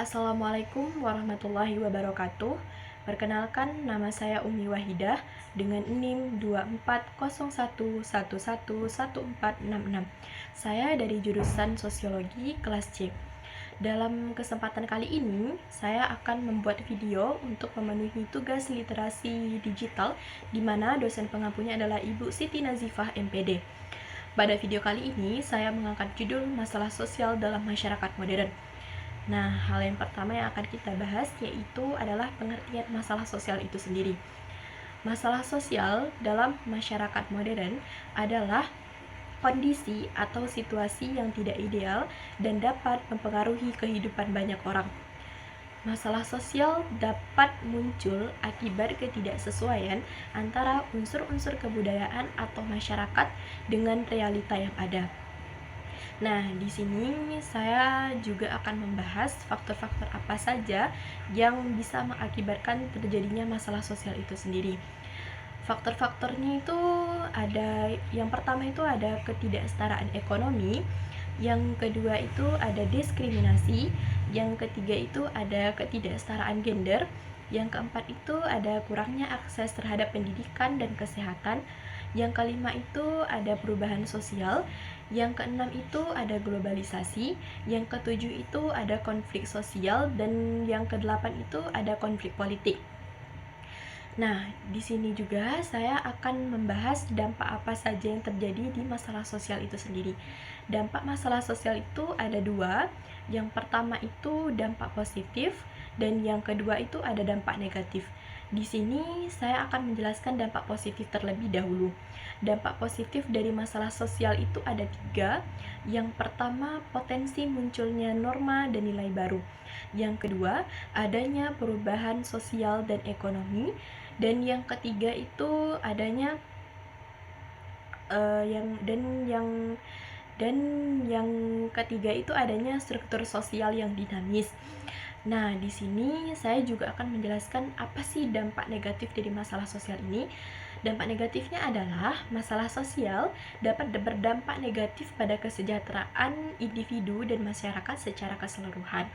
Assalamualaikum warahmatullahi wabarakatuh. Perkenalkan, nama saya Umi Wahidah dengan NIM 2401111466. Saya dari jurusan Sosiologi kelas C. Dalam kesempatan kali ini, saya akan membuat video untuk memenuhi tugas literasi digital di mana dosen pengampunya adalah Ibu Siti Nazifah MPD. Pada video kali ini, saya mengangkat judul masalah sosial dalam masyarakat modern. Nah, hal yang pertama yang akan kita bahas yaitu adalah pengertian masalah sosial itu sendiri. Masalah sosial dalam masyarakat modern adalah kondisi atau situasi yang tidak ideal dan dapat mempengaruhi kehidupan banyak orang. Masalah sosial dapat muncul akibat ketidaksesuaian antara unsur-unsur kebudayaan atau masyarakat dengan realita yang ada. Nah, di sini saya juga akan membahas faktor-faktor apa saja yang bisa mengakibatkan terjadinya masalah sosial itu sendiri. Faktor-faktornya itu ada, yang pertama itu ada ketidaksetaraan ekonomi, yang kedua itu ada diskriminasi, yang ketiga itu ada ketidaksetaraan gender, yang keempat itu ada kurangnya akses terhadap pendidikan dan kesehatan, yang kelima itu ada perubahan sosial, yang keenam itu ada globalisasi, yang ketujuh itu ada konflik sosial, dan yang kedelapan itu ada konflik politik. Nah, di sini juga saya akan membahas dampak apa saja yang terjadi di masalah sosial itu sendiri. Dampak masalah sosial itu ada dua. Yang pertama itu dampak positif, dan yang kedua itu ada dampak negatif. Di sini saya akan menjelaskan dampak positif terlebih dahulu. Dampak positif dari masalah sosial itu ada tiga. Yang pertama, potensi munculnya norma dan nilai baru. Yang kedua, adanya perubahan sosial dan ekonomi. Dan yang ketiga itu adanya yang ketiga itu adanya struktur sosial yang dinamis. Nah, di sini saya juga akan menjelaskan apa sih dampak negatif dari masalah sosial ini. Dampak negatifnya adalah masalah sosial dapat berdampak negatif pada kesejahteraan individu dan masyarakat secara keseluruhan.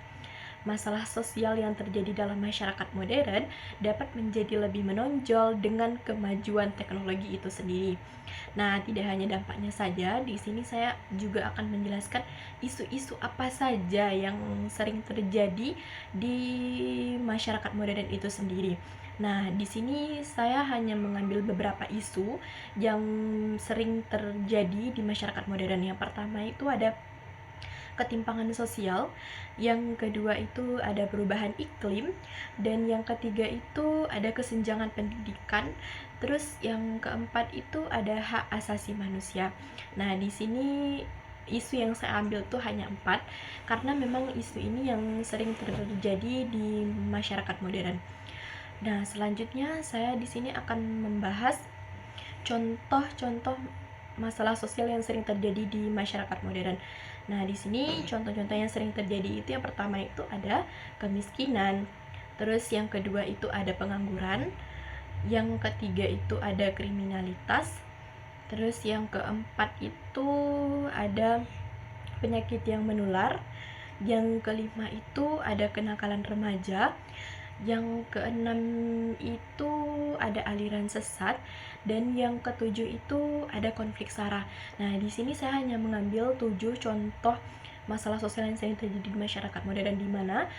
Masalah sosial yang terjadi dalam masyarakat modern dapat menjadi lebih menonjol dengan kemajuan teknologi itu sendiri. Nah, tidak hanya dampaknya saja, di sini saya juga akan menjelaskan isu-isu apa saja yang sering terjadi di masyarakat modern itu sendiri. Nah, di sini saya hanya mengambil beberapa isu yang sering terjadi di masyarakat modern. Yang pertama itu ada ketimpangan sosial, yang kedua itu ada perubahan iklim, dan yang ketiga itu ada kesenjangan pendidikan, terus yang keempat itu ada hak asasi manusia. Nah, di sini isu yang saya ambil tuh hanya 4 karena memang isu ini yang sering terjadi di masyarakat modern. Nah, selanjutnya saya di sini akan membahas contoh-contoh masalah sosial yang sering terjadi di masyarakat modern. Nah, di sini contoh-contoh yang sering terjadi itu yang pertama itu ada kemiskinan, terus yang kedua itu ada pengangguran, yang ketiga itu ada kriminalitas, terus yang keempat itu ada penyakit yang menular, yang kelima itu ada kenakalan remaja, yang keenam itu ada aliran sesat, dan yang ketujuh itu ada konflik SARA. Nah, di sini saya hanya mengambil 7 contoh masalah sosial yang sering terjadi di masyarakat modern, di mana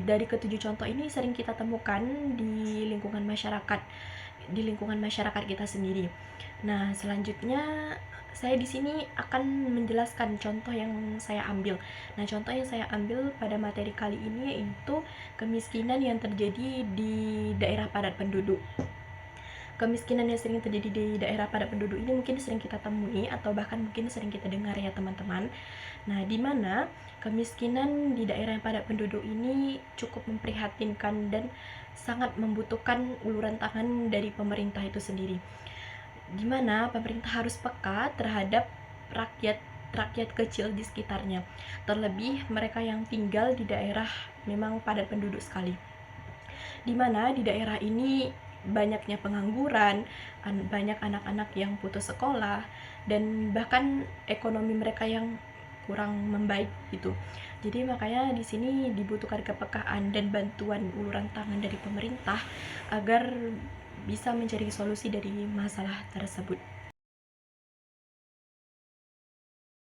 dari ketujuh contoh ini sering kita temukan di lingkungan masyarakat kita sendiri. Nah, selanjutnya saya di sini akan menjelaskan contoh yang saya ambil. Nah, contoh yang saya ambil pada materi kali ini yaitu kemiskinan yang terjadi di daerah padat penduduk. Kemiskinan yang sering terjadi di daerah padat penduduk ini mungkin sering kita temui atau bahkan mungkin sering kita dengar ya teman-teman. Nah, di mana kemiskinan di daerah yang padat penduduk ini cukup memprihatinkan dan sangat membutuhkan uluran tangan dari pemerintah itu sendiri. Di mana pemerintah harus peka terhadap rakyat kecil di sekitarnya, terlebih mereka yang tinggal di daerah memang padat penduduk sekali. Di mana di daerah ini banyaknya pengangguran, banyak anak-anak yang putus sekolah, dan bahkan ekonomi mereka yang kurang membaik gitu. Jadi makanya di sini dibutuhkan kepekaan dan bantuan uluran tangan dari pemerintah agar bisa mencari solusi dari masalah tersebut.